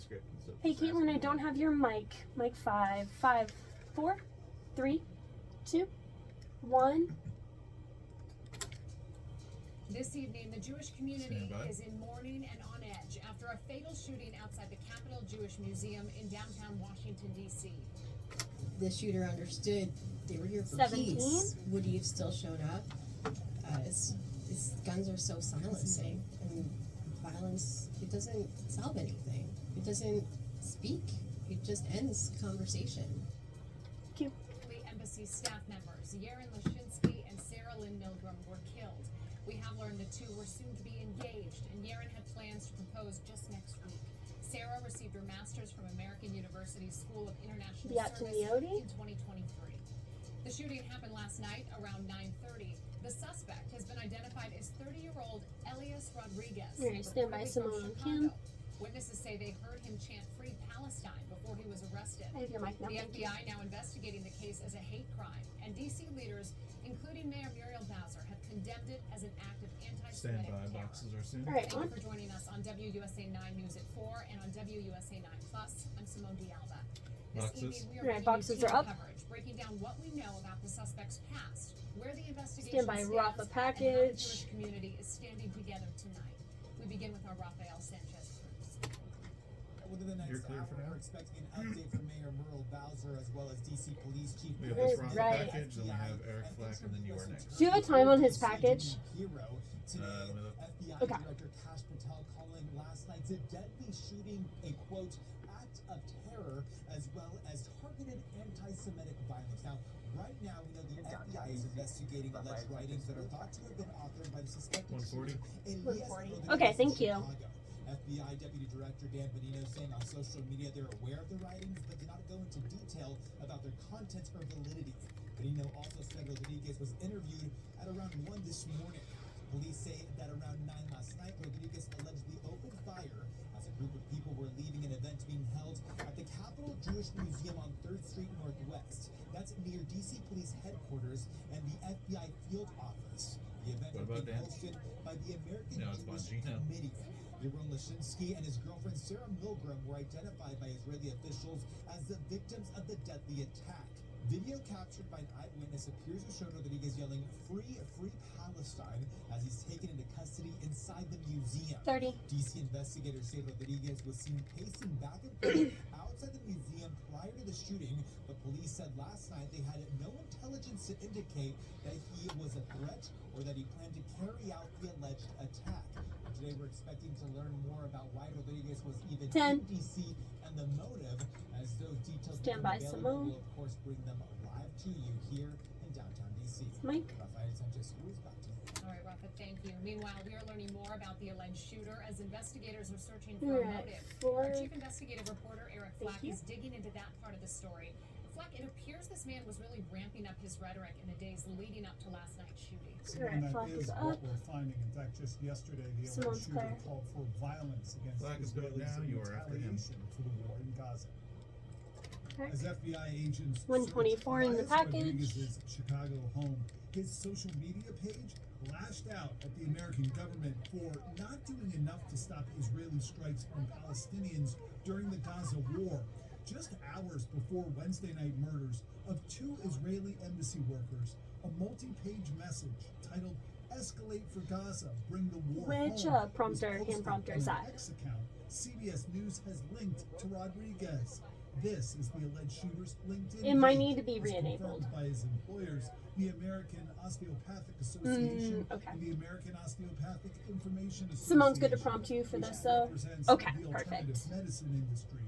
script and stuff. Hey, just Caitlin, asking I don't have your mic. Mic 5. 5, 4, 3, 2, 1. This evening, the Jewish community Stand by. is in mourning and on edge after a fatal shooting outside the Capitol Jewish Museum in downtown Washington, D.C. The shooter understood they were here for 17? peace. Would he have still showed up? His guns are so silencing, and violence, it doesn't solve anything. It doesn't speak. It just ends conversation. Cute. Embassy staff members Yaron Lashinsky and Sarah Lynn Milgram were killed. We have learned the two were soon to be engaged, and Yaron had plans to propose just next week. Sarah received her master's from American University's School of International Service in 2023. The shooting happened last night around 9:30. The suspect has been identified as 30-year-old Elias Rodriguez. Alright, stand by, reportedly Simone from and Chicago. Kim. Witnesses say they heard him chant "Free Palestine" before he was arrested. I have your mic now. The Thank you. FBI now investigating the case as a hate crime, and D.C. leaders, including Mayor Muriel Bowser, have condemned it as an act of Stand anti-Semitic by. terror. Boxes are soon. Alright, Thank on. you for joining us on WUSA 9 News at 4 and on WUSA 9 Plus. I'm Simone D'Alba. This Boxes. evening we are Alright, bringing boxes you are up. coverage, breaking down what we know about the suspect's past, where the investigation Stand by, stands, Rafa and how the package. Jewish community is standing together tonight. We begin with our Rafael Sanchez Cruz. Within the next You're clear hour, for now? we're expecting an update from Mayor Muriel Bowser as well as DC Police Chief. We have Right. this Rafa Right. package, then we have Eric Flack, and then you are next. Do you have a time on his package? Hero. Today, let me look. FBI Okay. Director Kash Patel calling last night's a deadly shooting a quote act of terror as well as targeted anti-Semitic violence. Now, right now we know the FBI is investigating alleged writings that are thought to have been authored by the suspected 140. shooter, Elias 140. Rodriguez Okay, in thank you. Chicago. FBI Deputy Director Dan Benino saying on social media they're aware of the writings but did not go into detail about their contents or validity. Benino also said Rodriguez was interviewed at around 1 this morning. Police say that around 9 last night, Rodriguez allegedly opened fire as a group of people were leaving an event being held at the Capitol Jewish Museum on 3rd Street Northwest. That's near DC Police Headquarters and the FBI Field Office. The event What was about being Dan? hosted by the American No, it's Jewish Bongino. Committee. Yaron Lashinsky and his girlfriend Sarah Milgram were identified by Israeli officials as the victims of the deadly attack. Video captured by an eyewitness appears to show Rodriguez yelling, "Free, free Palestine," as he's taken into custody inside the museum. 30. DC investigators say Rodriguez was seen pacing back and forth outside the museum prior to the shooting, but police said last night they had no intelligence to indicate that he was a threat or that he planned to carry out the alleged attack. Today we're expecting to learn more about why Rodriguez was even 10. in DC and the motive. As those details Stand become by, available, Simone. we'll of course bring them live to you here in downtown DC. Mike. Rafael Sanchez Cruz, back to you. All right, Rafa, thank you. Meanwhile, we are learning more about the alleged shooter as investigators are searching for We're a at motive. 4. Our chief investigative reporter, Eric Thank Flack, you. is digging into that part of the story. Flack, it appears this man was really ramping up his rhetoric in the days leading up to last night's shooting. Alright, And that Flack is is what up. we're finding. In fact, just yesterday, the Simone's alleged shooter clear. called for violence against Flack is going Israelis now. in You are after him. retaliation for the war in Gaza. Okay. As FBI agents 124 in the searched package. Rodriguez's Chicago home, his social media page lashed out at the American government for not doing enough to stop Israeli strikes on Palestinians during the Gaza war. Just hours before Wednesday night murders of 2 Israeli embassy workers, a multi-page message titled "Escalate for Gaza, Bring the War Which, Home" was prompter, hand posted prompter on is an that? X account CBS News has linked to Rodriguez. This is the alleged shooter's LinkedIn. It might page, need to be as re-enabled. confirmed by his employers, the American Osteopathic Association, okay. and the American Osteopathic Information Association. Simone's good to prompt you for which this, though. represents Okay, the perfect. alternative medicine industry.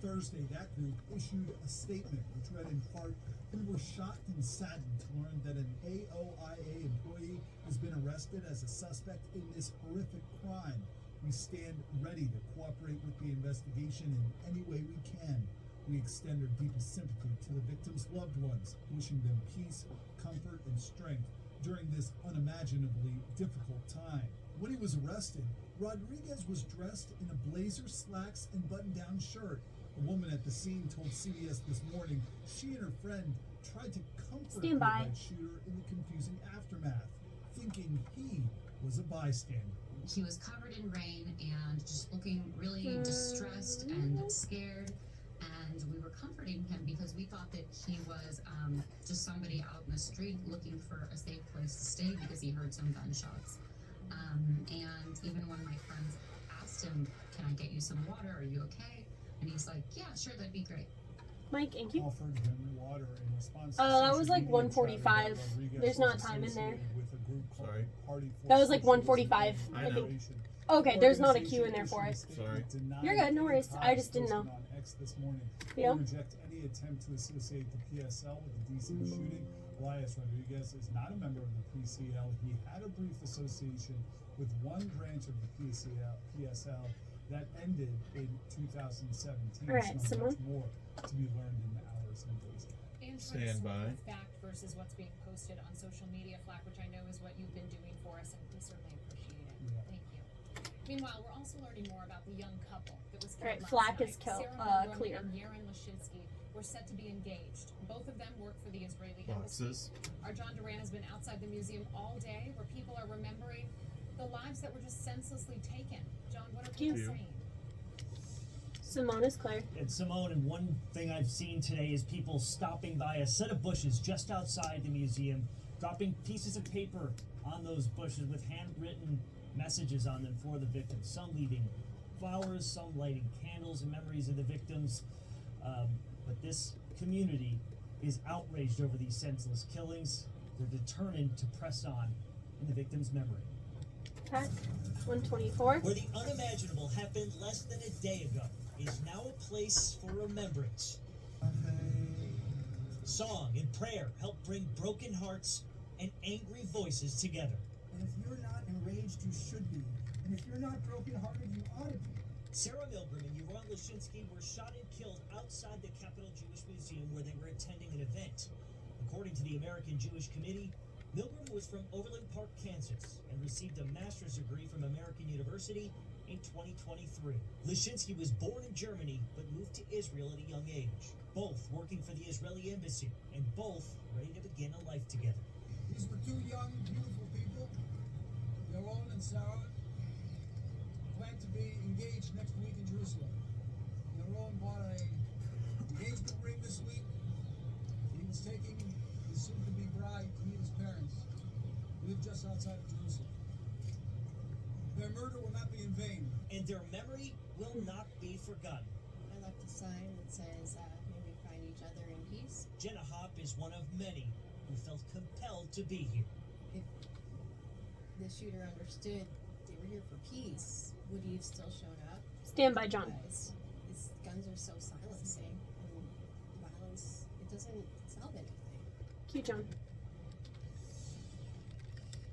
Thursday, that group issued a statement which read in part, "We were shocked and saddened to learn that an AOIA employee has been arrested as a suspect in this horrific crime. We stand ready to cooperate with the investigation in any way we can. We extend our deepest sympathy to the victims' loved ones, wishing them peace, comfort, and strength during this unimaginably difficult time." When he was arrested, Rodriguez was dressed in a blazer, slacks, and button-down shirt. A woman at the scene told CBS this morning she and her friend tried to comfort the Stand by. alleged shooter in the confusing aftermath, thinking he was a bystander. He was covered in rain and just looking really distressed and got scared, and we were comforting him because we thought that he was just somebody out in the street looking for a safe place to stay because he heard some gunshots. And even one of my friends asked him, "Can I get you some water? Are you okay?" And he's like, "Yeah, sure, that'd be great." Mike, thank you. Offered him water in response to That social was like media 1:45. chatter that Rodriguez There's was not time in there. associated with a group called Sorry. Party for That was like Social 1:45, I know. Generation. Okay, there's not a Organization queue in there for issued a it. statement Sorry. denying You're good, no any worries. I ties just didn't know. posted on X this morning. Yeah. We reject any attempt to associate the PSL with the DC shooting. Elias Rodriguez is not a member of the PCL. He had a brief association with one branch of the PSL that ended in 2017. All right, so much Simone. more to be learned in the hours and days ahead. And trying to Stand sort by. the fact versus what's being posted on social media, Flack, which I know is what you've been doing for us, and we certainly appreciate it. Yeah. Thank you. Meanwhile, we're also learning more about the young couple that was killed Alright, last Flack night. is Sarah Milgram clear. and Yaron Lashinsky were set to be engaged. Both of them work for the Israeli embassy. Boxes. Our John Duran has been outside the museum all day, where people are remembering the lives that were just senselessly taken. John, what are people Thank you. saying? Simone is clear. And Simone, and one thing I've seen today is people stopping by a set of bushes just outside the museum, dropping pieces of paper on those bushes with handwritten messages on them for the victims. Some leaving flowers, some lighting candles in memories of the victims. But this community is outraged over these senseless killings. They're determined to press on in the victims' memory. Pat, 124. Where the unimaginable happened less than a day ago is now a place for remembrance. Song and prayer help bring broken hearts and angry voices together. And if you're not enraged, you should be. And if you're not brokenhearted, you ought to be. Sarah Milgram and Yaron Lashinsky were shot and killed outside the Capitol Jewish Museum where they were attending an event. According to the American Jewish Committee, Milgram was from Overland Park, Kansas, and received a master's degree from American University in 2023. Lashinsky was born in Germany, but moved to Israel at a young age. Both working for the Israeli embassy, and both ready to begin a life together. These were two young, beautiful people. Yaron and Sarah plan to be engaged next week in Jerusalem. Yaron bought an engagement ring this week. He was taking his soon-to-be bride to meet his parents, who live just outside of Jerusalem. Their murder will not be in vain. And their memory will not be forgotten. I left a sign that says, may we find each other in peace. Jenna Hopp is one of many who felt compelled to be here. If the shooter understood they were here for peace, would he have still shown up? Stand by, John. Guys, his guns are so silencing, and violence, it doesn't solve anything. Q, John.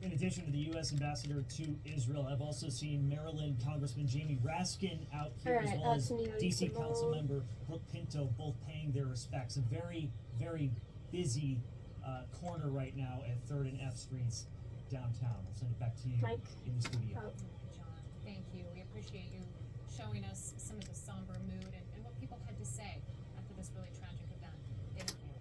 In addition to the U.S. ambassador to Israel, I've also seen Maryland Congressman Jamie Raskin out here, as Alright, well as Antonio D.C. Simone. Council member Brooke Pinto, both paying their respects. A very, very busy corner right now at 3rd and F Streets downtown. I'll send it back to you Mike. in the studio. Oh. John, thank you. We appreciate you showing us some of the somber mood and what people had to say after this really tragic event. Thank you.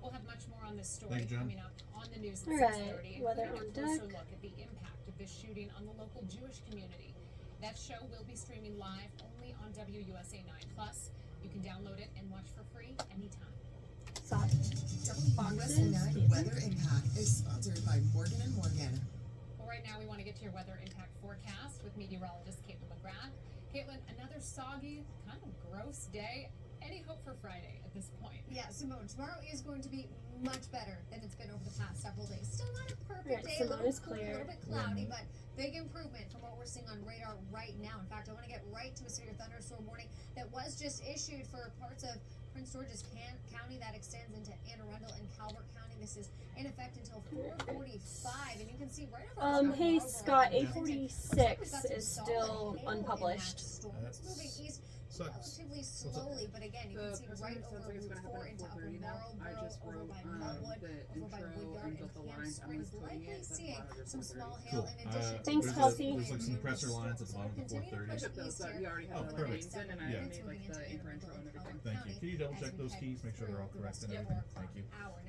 We'll have much more on this story Thank you, John. coming up on the news at All right, 6:30, weather including a on closer deck. look at the impact of this shooting on the local Jewish community. That show will be streaming live only on WUSA 9+. You can download it and watch for free anytime. Sock. WUSA 9 Weather Impact is sponsored by Morgan & Morgan. Well, right now we want to get to your weather impact forecast with meteorologist Caitlin McGrath. Caitlin, another soggy, kind of gross day. Any hope for Friday at this point? Yeah, Simone, tomorrow is going to be much better than it's been over the past several days. Still not a perfect Right, day, a Simone little is cool, a clear. little bit cloudy, but big improvement from what we're seeing on radar right now. In fact, I want to get right to a severe thunderstorm warning that was just issued for parts of Prince George's County that extends into Anne Arundel and Calvert County. This is in effect until 4:45, and you can see right over. Hey Marlboro Scott, and 846 is still unpublished. It's moving east relatively slowly, but again, you can see right over Route 4 into Upper Marlboro, over by Melwood, over by Woodyard and Camp Springs, likely seeing some small hail in addition to Thanks, there's Kelsey. There's like some pressure lines at the bottom of the 430. We already Oh, perfect. Yeah. Thank you. Can you double check those keys? Make sure they're all correct and everything. Thank you.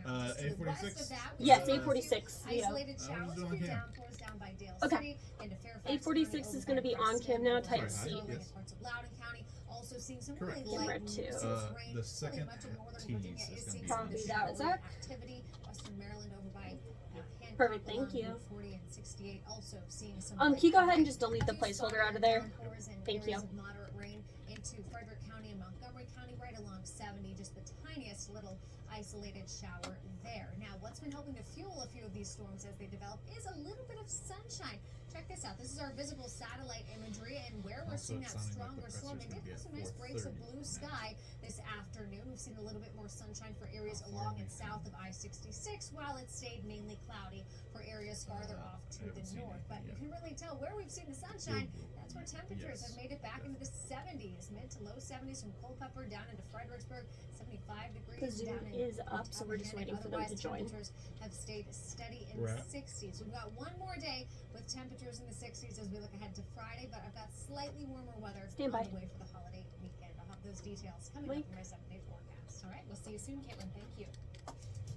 846. Yes, 846. Yeah. Isolated showers or downpours down by Dale Okay. City into Fairfax 846 County, is going to be over by on cam now, Briscoe, type C. slowly in parts of Loudoun County, also seeing some Correct. really light Red winds two. this rain. The second much of northern tease Virginia is is gonna seeing be some of Copy the that, shower Zach. activity. Western Maryland over by Hancock Perfect, thank along you. Route 40 and 68 also seeing some Can light you go ahead and rain. just delete the A few placeholder out of scattered there? downpours and Thank you. areas of moderate rain into Frederick County and Montgomery County, right along 70, just the tiniest little isolated shower there. Now, what's been helping to fuel a few of these storms as they develop is a little bit of sunshine. Check this out. This is our visible satellite imagery, and where we're Also, seeing it's that sounding like the stronger storm, pressure's they gonna did be have at some nice breaks of 4:30 blue sky this afternoon. We've seen a little bit more sunshine for areas How far along are we and south of I-66, while it stayed mainly cloudy for areas farther off I to haven't the seen north. anything But you yet. can really tell where we've seen the sunshine. That's where temperatures have made it back into the 70s, mid to low 70s from Culpeper down into Fredericksburg, 75 degrees The Zoom down in is up, so we're just waiting for them to Otherwise, join. temperatures have stayed steady in We're the at? 60s. We've got one more day with temperatures in the 60s as we look ahead to Friday, but I've got slightly warmer weather Stand by. on the way for the holiday weekend. I'll have those details coming Mike. up in my 7-day forecast. All right, we'll see you soon, Caitlin. Thank you.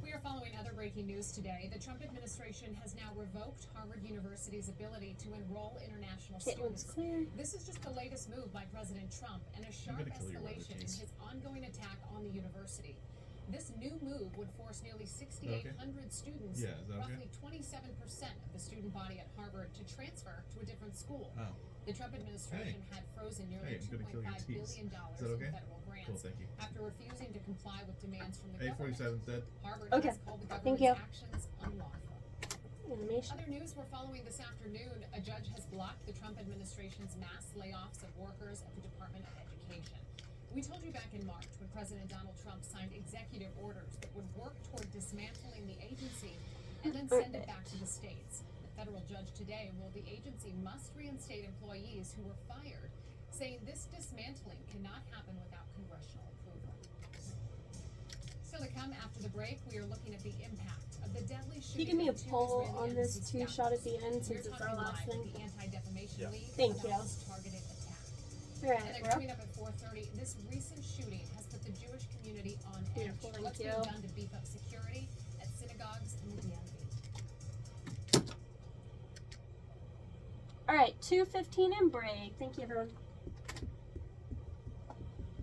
We are following other breaking news today. The Trump administration has now revoked Harvard University's ability to enroll international Caitlin's students. clear. This is just the latest move by President Trump and a sharp gonna kill your weather escalation in keys. his ongoing attack on the university. This new move would force nearly 6,800 students, Yeah, is that okay? roughly 27% of the student body at Harvard, to transfer to a different school. Oh, The Trump administration had frozen nearly Hey, I'm gonna kill your $2.5 teeth. billion Is that in okay? federal grants cool, thank you. after refusing to comply with demands from the government. A47's dead. Harvard Okay, has called the thank government's you. actions unlawful. Animation. Other news we're following this afternoon, a judge has blocked the Trump administration's mass layoffs of workers at the Department of Education. We told you back in March when President Donald Trump signed executive orders that would work toward dismantling the agency and then send it back to the states. The federal judge today ruled the agency must reinstate employees who were fired, saying this dismantling cannot happen without congressional approval. Still to come after the break, we are looking at the impact of the deadly Can you shooting give me a of two poll Israeli on this embassy two shot at the scouts. end We're since it's our talking last live thing? with the Anti-Defamation League Thank about you. this targeted attack. Alright, And then we're up. coming up at 4:30, this recent shooting has put the Jewish community on edge. Beautiful, thank What's being you. done to beef up security at synagogues in the DMV? Alright, 2:15 and break. Thank you, everyone.